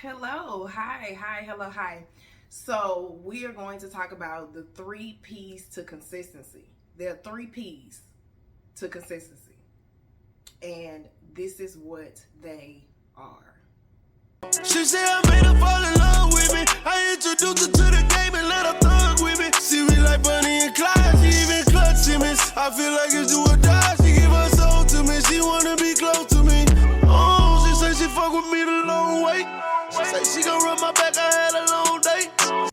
Hello, hello, hi. So we are going to talk about the 3 P's to consistency. There are 3 P's to consistency, and this is what they are. She said I made her fall in love with me. I introduced her to the game and let her thug with me. See me like Bonnie and Clyde, she even clutching me. I feel like it's do or die, she give her soul to me. She wanna be close to me. Oh, she say she fuck with me the long way. She say she gon' rub my back, I had a long day.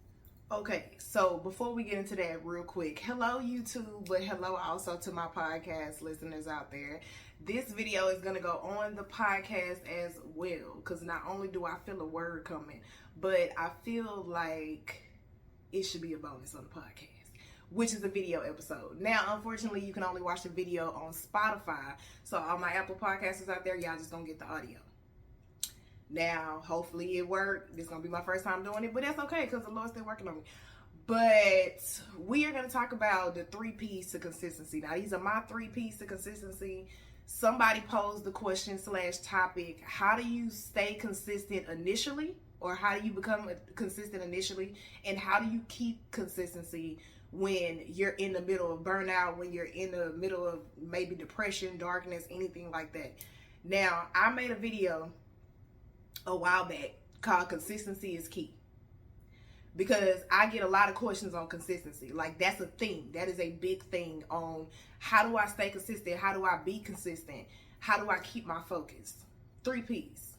Okay, so before we get into that real quick, hello YouTube, but hello also to my podcast listeners out there. This video is going to go on the podcast as well, because not only do I feel a word coming, but I feel like it should be a bonus on the podcast, which is a video episode. Now, unfortunately, you can only watch the video on Spotify, so all my Apple podcasters out there, y'all just don't get the audio. Now, hopefully it worked. This is going to be my first time doing it, but that's okay because the Lord's still working on me. But we are going to talk about the 3 P's to consistency. Now, these are my 3 P's to consistency. Somebody posed the question / topic, how do you stay consistent initially? Or how do you become consistent initially? And how do you keep consistency when you're in the middle of burnout, when you're in the middle of maybe depression, darkness, anything like that? Now, I made a video a while back called Consistency is Key, because I get a lot of questions on consistency. Like, that's a thing. That is a big thing on how do I stay consistent? How do I be consistent? How do I keep my focus? 3 P's: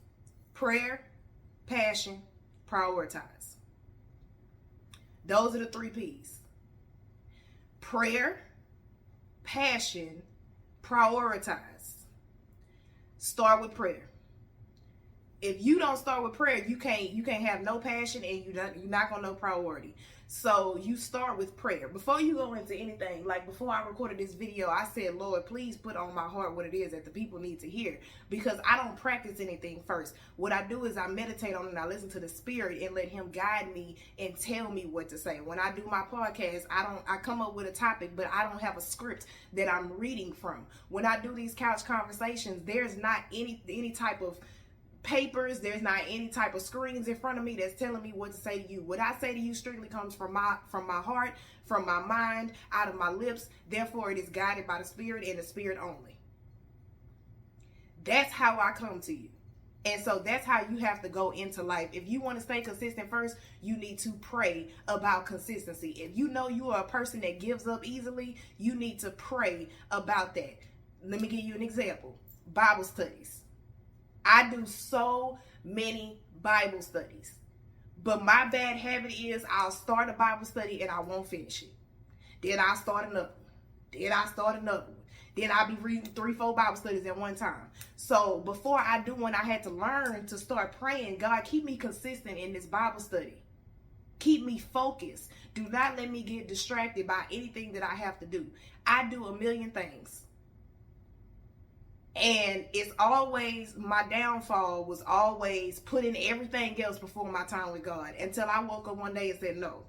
prayer, passion, prioritize. Those are the 3 P's. Prayer, passion, prioritize. Start with prayer. If you don't start with prayer, you can't have no passion, and you're not gonna know priority. So you start with prayer. Before you go into anything, like before I recorded this video, I said, Lord, please put on my heart what it is that the people need to hear, because I don't practice anything first. What I do is I meditate on it and I listen to the Spirit and let Him guide me and tell me what to say. When I do my podcast, I come up with a topic, but I don't have a script that I'm reading from. When I do these couch conversations, there's not any type of papers, there's not any type of screens in front of me that's telling me what to say to you. What I say to you strictly comes from my heart, from my mind, out of my lips. Therefore, it is guided by the Spirit and the Spirit only. That's how I come to you. And so that's how you have to go into life. If you want to stay consistent first, you need to pray about consistency. If you know you are a person that gives up easily, you need to pray about that. Let me give you an example. Bible studies. I do so many Bible studies, but my bad habit is I'll start a Bible study and I won't finish it. Then I'll start another one. Then I'll start another one. Then I'll be reading 3-4 Bible studies at one time. So before I do one, I had to learn to start praying, God, keep me consistent in this Bible study. Keep me focused. Do not let me get distracted by anything that I have to do. I do a million things. And it's always, my downfall was always putting everything else before my time with God, until I woke up one day and said, no,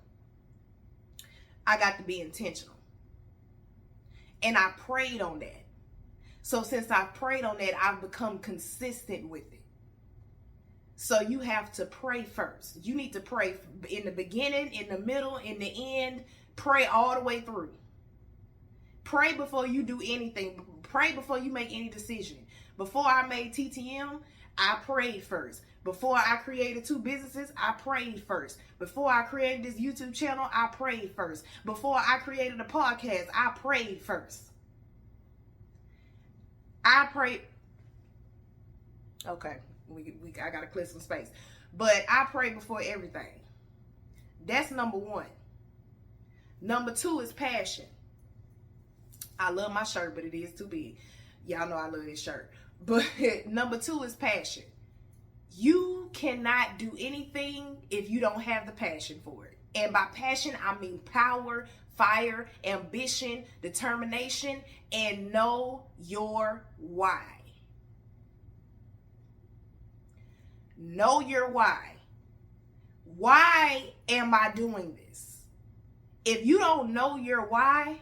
I got to be intentional. And I prayed on that. So since I prayed on that, I've become consistent with it. So you have to pray first. You need to pray in the beginning, in the middle, in the end. Pray all the way through. Pray before you do anything. Pray before you make any decision. Before I made TTM, I prayed first. Before I created 2 businesses, I prayed first. Before I created this YouTube channel, I prayed first. Before I created a podcast, I prayed first. I prayed. Okay, I gotta clear some space. But I pray before everything. That's number 1. Number 2 is passion. I love my shirt, but it is too big. Y'all know I love this shirt. But number 2 is passion. You cannot do anything if you don't have the passion for it. And by passion, I mean power, fire, ambition, determination, and know your why. Know your why. Why am I doing this? If you don't know your why,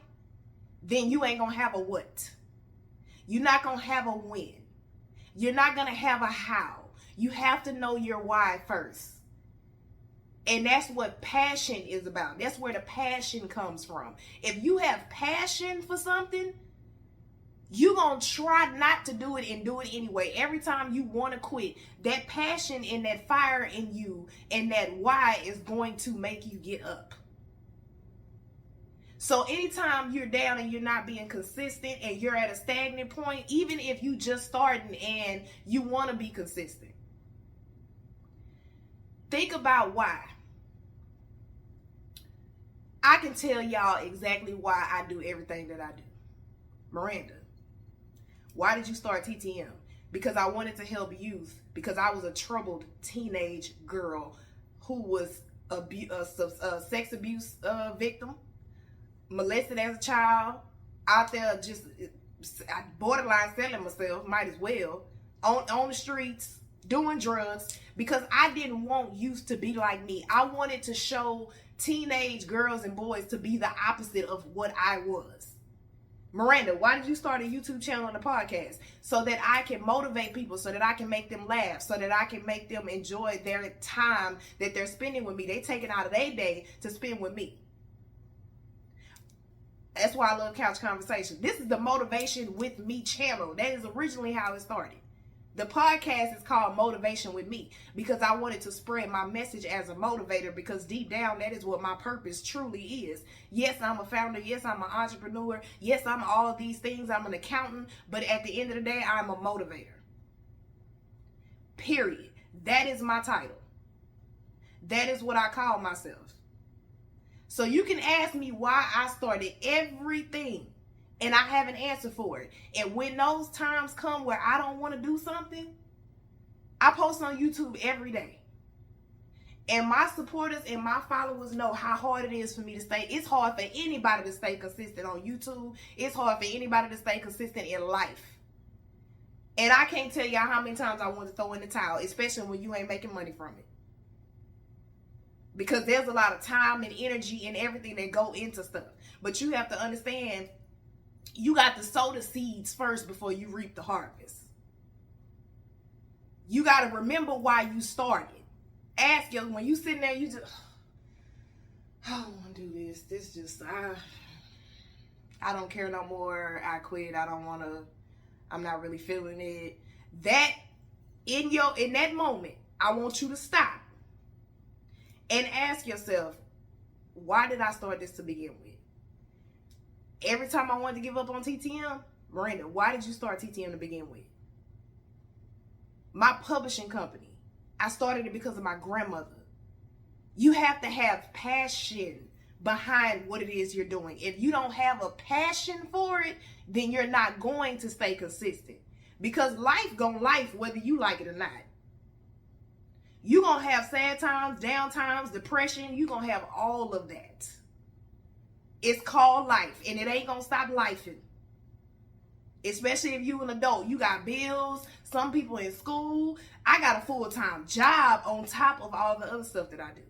then you ain't gonna have a what. You're not gonna have a when. You're not gonna have a how. You have to know your why first. And that's what passion is about. That's where the passion comes from. If you have passion for something, you're going to try not to do it and do it anyway. Every time you want to quit, that passion and that fire in you and that why is going to make you get up. So anytime you're down and you're not being consistent and you're at a stagnant point, even if you just starting and you want to be consistent, think about why. I can tell y'all exactly why I do everything that I do. Miranda, why did you start TTM? Because I wanted to help youth, because I was a troubled teenage girl who was a sex abuse victim, molested as a child, out there just borderline selling myself, might as well, on the streets, doing drugs, because I didn't want youth to be like me. I wanted to show teenage girls and boys to be the opposite of what I was. Miranda, why did you start a YouTube channel and a podcast? So that I can motivate people, so that I can make them laugh, so that I can make them enjoy their time that they're spending with me. They take it out of their day to spend with me. That's why I love Couch Conversation. This is the Motivation with Me channel. That is originally how it started. The podcast is called Motivation with Me because I wanted to spread my message as a motivator, because deep down, that is what my purpose truly is. Yes, I'm a founder. Yes, I'm an entrepreneur. Yes, I'm all these things. I'm an accountant. But at the end of the day, I'm a motivator. Period. That is my title. That is what I call myself. So you can ask me why I started everything, and I have an answer for it. And when those times come where I don't want to do something, I post on YouTube every day. And my supporters and my followers know how hard it is for me to stay. It's hard for anybody to stay consistent on YouTube. It's hard for anybody to stay consistent in life. And I can't tell y'all how many times I want to throw in the towel, especially when you ain't making money from it. Because there's a lot of time and energy and everything that go into stuff. But you have to understand, you got to sow the seeds first before you reap the harvest. You got to remember why you started. Ask you, when you sitting there, you just, I don't want to do this. This just, I don't care no more. I quit. I don't want to, I'm not really feeling it. That, in that moment, I want you to stop and ask yourself, why did I start this to begin with? Every time I wanted to give up on TTM, Miranda, why did you start TTM to begin with? My publishing company, I started it because of my grandmother. You have to have passion behind what it is you're doing. If you don't have a passion for it, then you're not going to stay consistent. Because life gonna life whether you like it or not. You're going to have sad times, down times, depression. You're going to have all of that. It's called life, and it ain't going to stop lifing. Especially if you're an adult. You got bills, some people in school. I got a full-time job on top of all the other stuff that I do.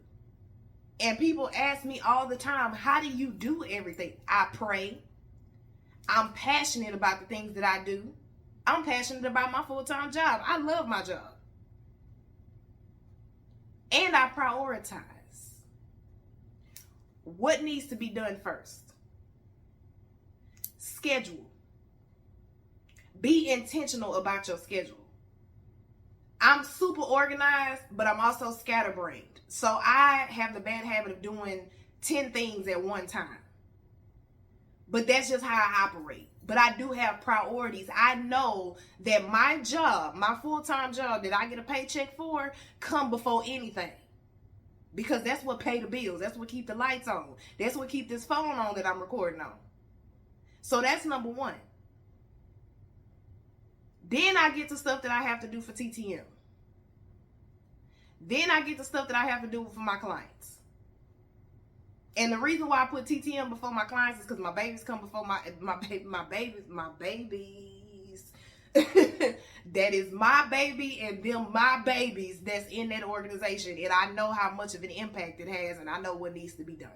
And people ask me all the time, how do you do everything? I pray. I'm passionate about the things that I do. I'm passionate about my full-time job. I love my job. And I prioritize what needs to be done first. Schedule. Be intentional about your schedule. I'm super organized, but I'm also scatterbrained. So I have the bad habit of doing 10 things at one time. But that's just how I operate. But I do have priorities. I know that my job, my full-time job that I get a paycheck for, come before anything. Because that's what pay the bills. That's what keep the lights on. That's what keep this phone on that I'm recording on. So that's number one. Then I get to stuff that I have to do for TTM. Then I get to stuff that I have to do for my clients. And the reason why I put TTM before my clients is because my babies come before my babies. That is my baby and them my babies that's in that organization. And I know how much of an impact it has, and I know what needs to be done.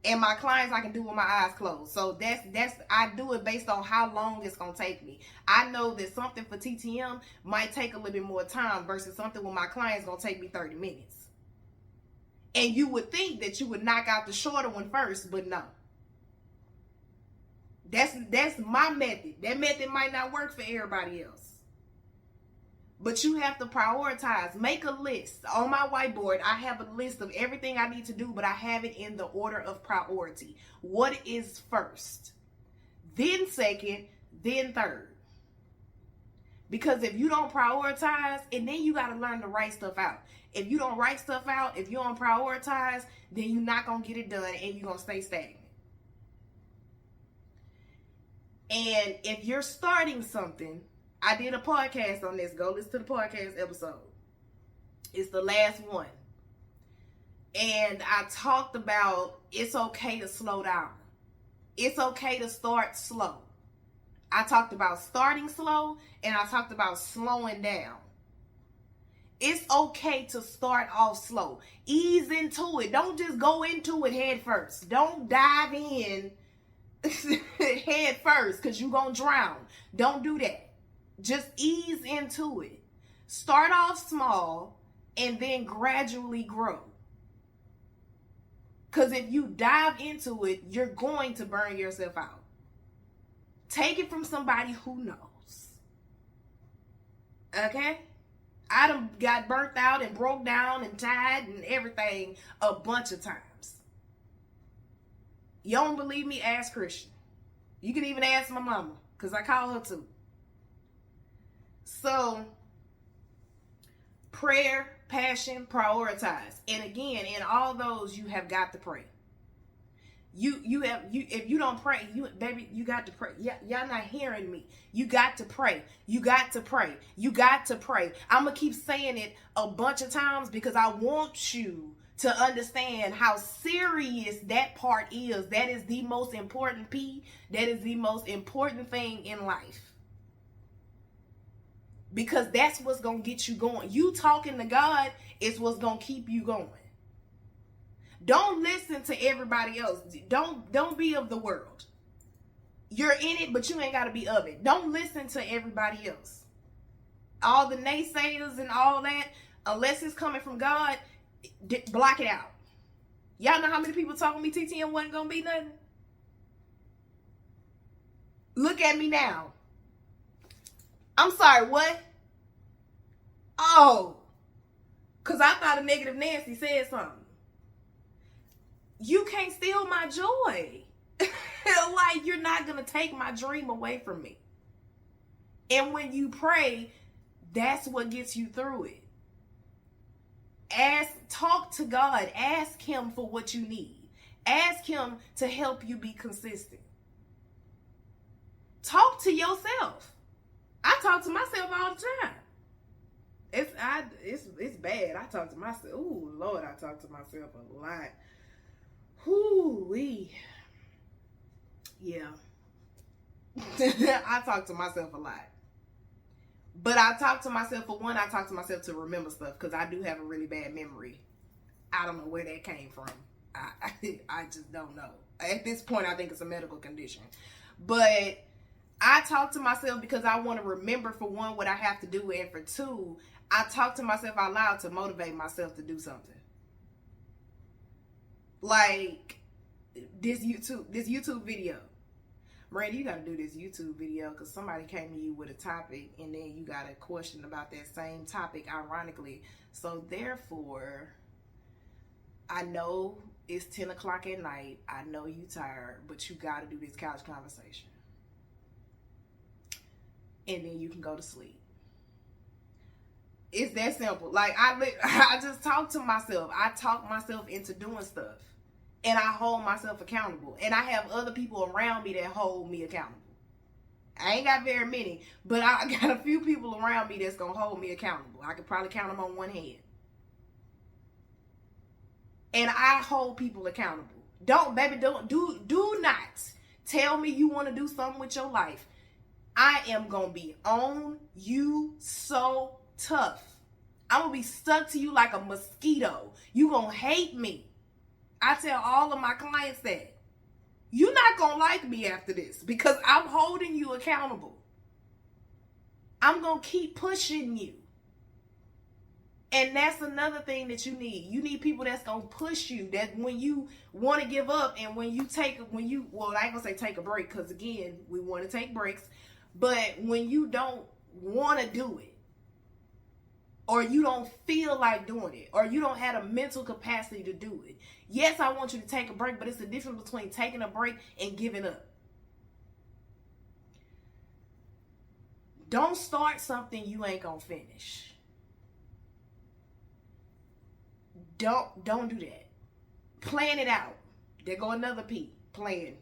And my clients I can do with my eyes closed. So that's I do it based on how long it's gonna take me. I know that something for TTM might take a little bit more time versus something with my clients gonna take me 30 minutes. And you would think that you would knock out the shorter one first, but no. That's my method. That method might not work for everybody else. But you have to prioritize. Make a list. On my whiteboard, I have a list of everything I need to do, but I have it in the order of priority. What is first? Then second, then third. Because if you don't prioritize, and then you got to learn to write stuff out. If you don't write stuff out, if you don't prioritize, then you're not going to get it done and you're going to stay stagnant. And if you're starting something, I did a podcast on this. Go listen to the podcast episode. It's the last one. And I talked about it's okay to slow down. It's okay to start slow. I talked about starting slow and I talked about slowing down. It's okay to start off slow. Ease into it. Don't just go into it head first. Don't dive in head first because you're going to drown. Don't do that. Just ease into it. Start off small and then gradually grow. Because if you dive into it, you're going to burn yourself out. Take it from somebody who knows. Okay? I done got burnt out and broke down and tired and everything a bunch of times. You don't believe me? Ask Christian. You can even ask my mama, because I call her too. So, prayer, passion, prioritize. And again, in all those, you have got to pray. If you don't pray, you got to pray. Y'all not hearing me. You got to pray. You got to pray. You got to pray. I'm going to keep saying it a bunch of times because I want you to understand how serious that part is. That is the most important P. That is the most important thing in life. Because that's what's going to get you going. You talking to God is what's going to keep you going. Don't listen to everybody else. Don't be of the world. You're in it, but you ain't got to be of it. Don't listen to everybody else. All the naysayers and all that, unless it's coming from God, block it out. Y'all know how many people told me TTM wasn't going to be nothing? Look at me now. I'm sorry, what? Oh. Because I thought a negative Nancy said something. You can't steal my joy. Like, you're not going to take my dream away from me. And when you pray, that's what gets you through it. Talk to God. Ask him for what you need. Ask him to help you be consistent. Talk to yourself. I talk to myself all the time. It's bad. I talk to myself. Ooh, Lord, I talk to myself a lot. Whoo-wee. Yeah. I talk to myself a lot. But I talk to myself, for one, I talk to myself to remember stuff because I do have a really bad memory. I don't know where that came from. I just don't know. At this point, I think it's a medical condition. But I talk to myself because I want to remember, for one, what I have to do, and for two, I talk to myself out loud to motivate myself to do something. Like this YouTube video. Randy, you got to do this YouTube video because somebody came to you with a topic and then you got a question about that same topic, ironically. So therefore, I know it's 10 o'clock at night. I know you tired, but you got to do this couch conversation. And then you can go to sleep. It's that simple. Like, I just talk to myself. I talk myself into doing stuff. And I hold myself accountable. And I have other people around me that hold me accountable. I ain't got very many, but I got a few people around me that's going to hold me accountable. I could probably count them on one hand. And I hold people accountable. Do not tell me you want to do something with your life. I am going to be on you so tough. I'm going to be stuck to you like a mosquito. You going to hate me. I tell all of my clients that. You're not going to like me after this because I'm holding you accountable. I'm going to keep pushing you. And that's another thing that you need. You need people that's going to push you. That when you want to give up and well, I ain't going to say take a break because, again, we want to take breaks. But when you don't want to do it, or you don't feel like doing it, or you don't have a mental capacity to do it. Yes, I want you to take a break, but it's the difference between taking a break and giving up. Don't start something you ain't gonna finish. Don't do that. Plan it out. There go another P. Plan.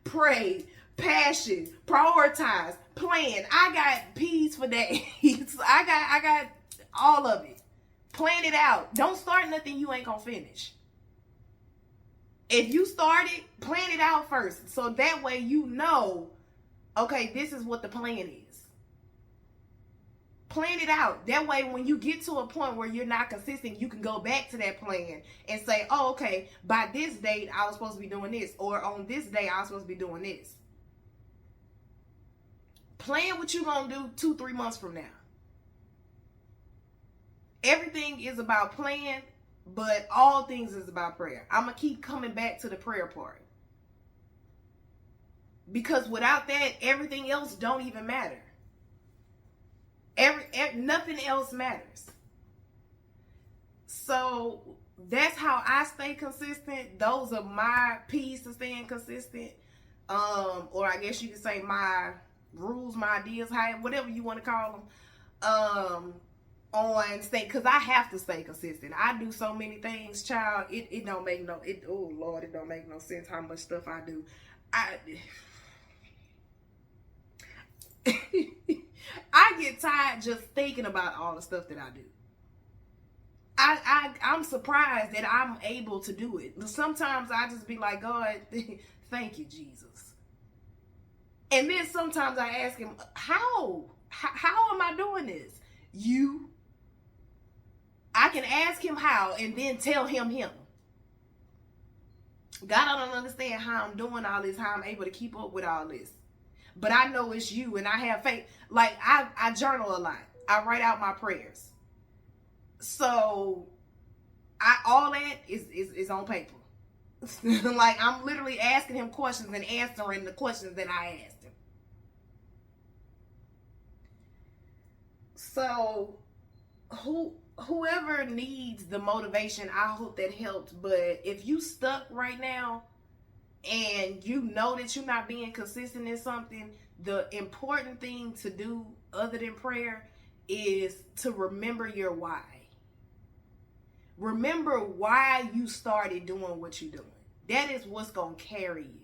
Pray. Passion, prioritize, plan. I got P's for days. I got all of it. Plan it out. Don't start nothing you ain't gonna finish. If you start it, plan it out first. So that way you know, okay, this is what the plan is. Plan it out. That way when you get to a point where you're not consistent, you can go back to that plan and say, oh, okay, by this date, I was supposed to be doing this. Or on this day, I was supposed to be doing this. Plan what you're going to do 2-3 months from now. Everything is about plan, but all things is about prayer. I'm going to keep coming back to the prayer part. Because without that, everything else don't even matter. Nothing else matters. So that's how I stay consistent. Those are my P's to staying consistent. Or I guess you could say my rules, my ideas, whatever you want to call them, on stay, because I have to stay consistent. I do so many things, child. It don't make it don't make no sense how much stuff I do. I get tired just thinking about all the stuff that I do. I'm surprised that I'm able to do it. Sometimes I just be like, God, thank you, Jesus. And then sometimes I ask him, how am I doing this? I can ask him how and then tell him. God, I don't understand how I'm doing all this, how I'm able to keep up with all this. But I know it's you and I have faith. Like I journal a lot. I write out my prayers. So all that is on paper. Like I'm literally asking him questions and answering the questions that I asked him. So whoever needs the motivation, I hope that helps. But if you stuck right now and you know that you're not being consistent in something, the important thing to do other than prayer is to remember your why. Remember why you started doing what you're doing. That is what's going to carry you.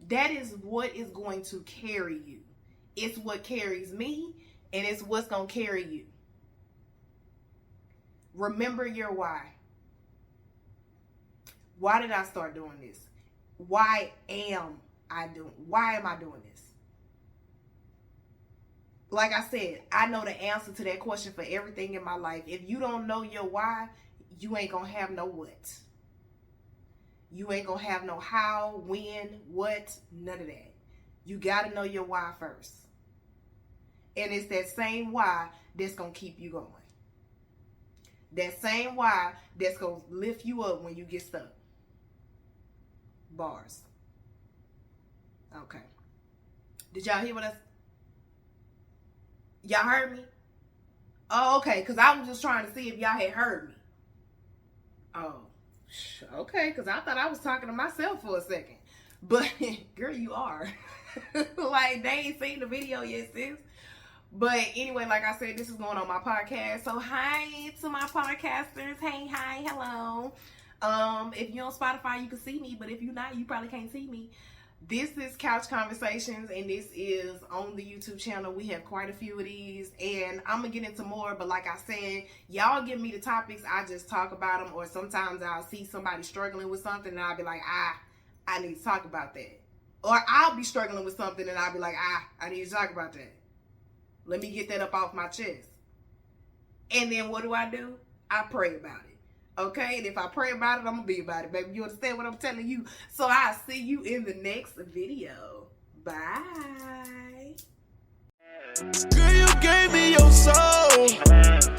That is what is going to carry you. It's what carries me, and it's what's going to carry you. Remember your why. Why did I start doing this? Why am I doing this? Like I said, I know the answer to that question for everything in my life. If you don't know your why, you ain't gonna have no what. You ain't gonna have no how, when, what, none of that. You gotta know your why first. And it's that same why that's gonna keep you going. That same why that's gonna lift you up when you get stuck. Bars. Okay. Did y'all hear what y'all heard me? Oh, okay, because I was just trying to see if y'all had heard me. Oh, okay, because I thought I was talking to myself for a second. But, girl, you are. Like, they ain't seen the video yet, sis. But anyway, like I said, this is going on my podcast. So, hi to my podcasters. Hey, hi, hello. If you're on Spotify, you can see me. But if you're not, you probably can't see me. This is Couch Conversations, and this is on the YouTube channel. We have quite a few of these, and I'm going to get into more, but like I said, y'all give me the topics, I just talk about them, or sometimes I'll see somebody struggling with something, and I'll be like, I need to talk about that. Or I'll be struggling with something, and I'll be like, I need to talk about that. Let me get that up off my chest. And then what do? I pray about it. Okay, and if I pray about it, I'm gonna be about it, baby. You understand what I'm telling you? So I'll see you in the next video. Bye. Girl, you gave me your soul.